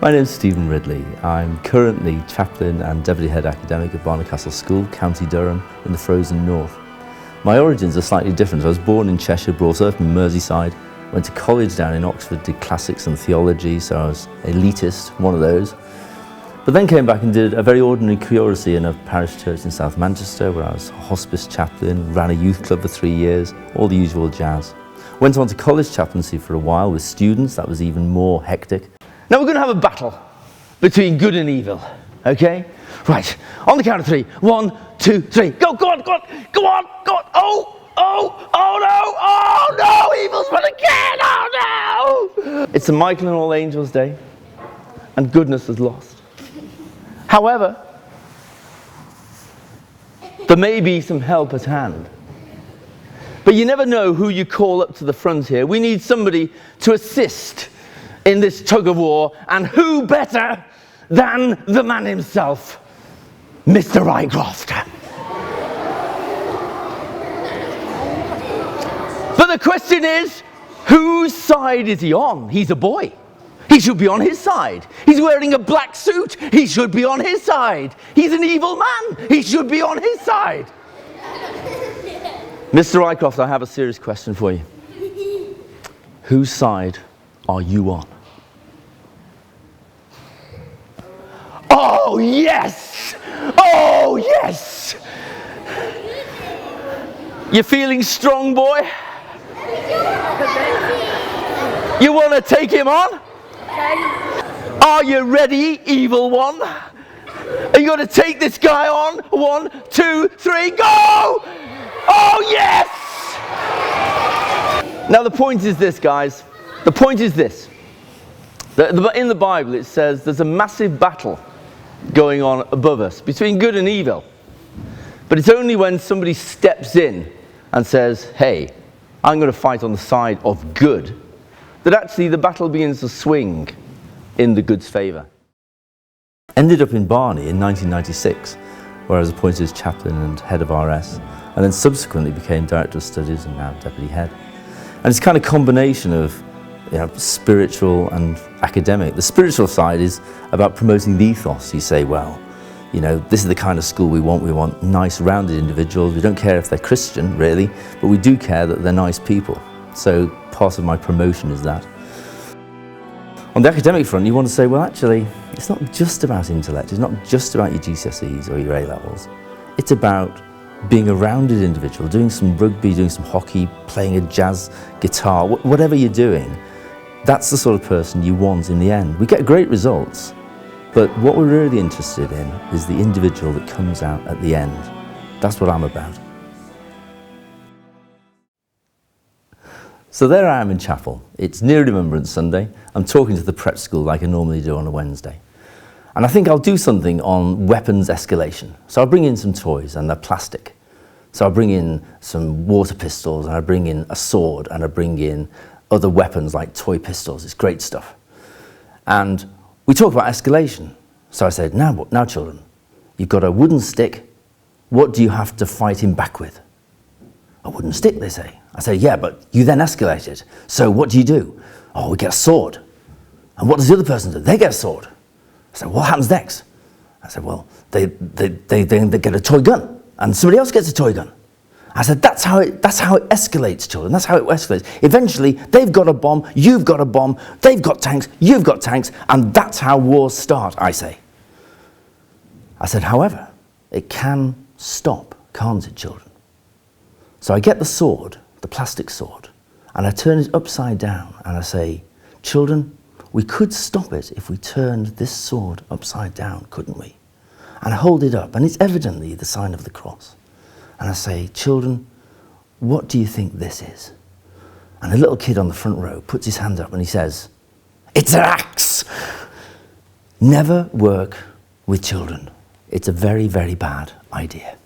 My name is Stephen Ridley. I'm currently chaplain and deputy head academic at Barnard Castle School, County Durham, in the frozen north. My origins are slightly different. I was born in Cheshire, brought up in Merseyside, went to college down in Oxford, did classics and theology, so I was elitist, one of those. But then came back and did a very ordinary curacy in a parish church in South Manchester, where I was a hospice chaplain, ran a youth club for 3 years, all the usual jazz. Went on to college chaplaincy for a while with students. That was even more hectic. Now we're going to have a battle between good and evil, okay? Right, on the count of 3. 1, 2, 3. Go, go on, go on, go on, go on. Oh no, evil's won again, oh no! It's a Michael and All Angels Day, and goodness has lost. However, there may be some help at hand. But you never know who you call up to the front here. We need somebody to assist in this tug of war, and who better than the man himself, Mr. Rycroft. But the question is, whose side is he on? He's a boy. He should be on his side. He's wearing a black suit. He should be on his side. He's an evil man. He should be on his side. Mr. Rycroft, I have a serious question for you. Whose side are you on? Oh yes! Oh yes! You feeling strong, boy? You want to take him on? Are you ready, evil one? Are you going to take this guy on? 1, 2, 3, go! Oh yes! Now the point is this, guys. The point is this. In the Bible it says there's a massive battle going on above us between good and evil. But it's only when somebody steps in and says, hey, I'm going to fight on the side of good, that actually the battle begins to swing in the good's favour. Ended up in Barney in 1996, where I was appointed as chaplain and head of RS, and then subsequently became director of studies and now deputy head. And it's kind of combination of spiritual and academic. The spiritual side is about promoting the ethos. You say, well, this is the kind of school we want. We want nice, rounded individuals. We don't care if they're Christian, really, but we do care that they're nice people. So part of my promotion is that. On the academic front, you want to say, well, actually, it's not just about intellect. It's not just about your GCSEs or your A-levels. It's about being a rounded individual, doing some rugby, doing some hockey, playing a jazz guitar, whatever you're doing. That's the sort of person you want in the end. We get great results, but what we're really interested in is the individual that comes out at the end. That's what I'm about. So there I am in chapel. It's near Remembrance Sunday. I'm talking to the prep school like I normally do on a Wednesday. And I think I'll do something on weapons escalation. So I'll bring in some toys, and they're plastic. So I'll bring in some water pistols, and I bring in a sword, and I bring in other weapons like toy pistols. It's great stuff. And we talk about escalation. So I said, now children, you've got a wooden stick. What do you have to fight him back with? A wooden stick, they say. I say, yeah, but you then escalate it. So what do you do? Oh, we get a sword. And what does the other person do? They get a sword. I said, what happens next? I said, well, they get a toy gun, and somebody else gets a toy gun. I said, that's how it escalates, children. That's how it escalates. Eventually, they've got a bomb, you've got a bomb, they've got tanks, you've got tanks, and that's how wars start, I say. I said, however, it can stop, can't it, children? So I get the sword, the plastic sword, and I turn it upside down, and I say, children, we could stop it if we turned this sword upside down, couldn't we? And I hold it up, and it's evidently the sign of the cross. And I say, children, what do you think this is? And a little kid on the front row puts his hand up and he says, it's an axe. Never work with children. It's a very, very bad idea.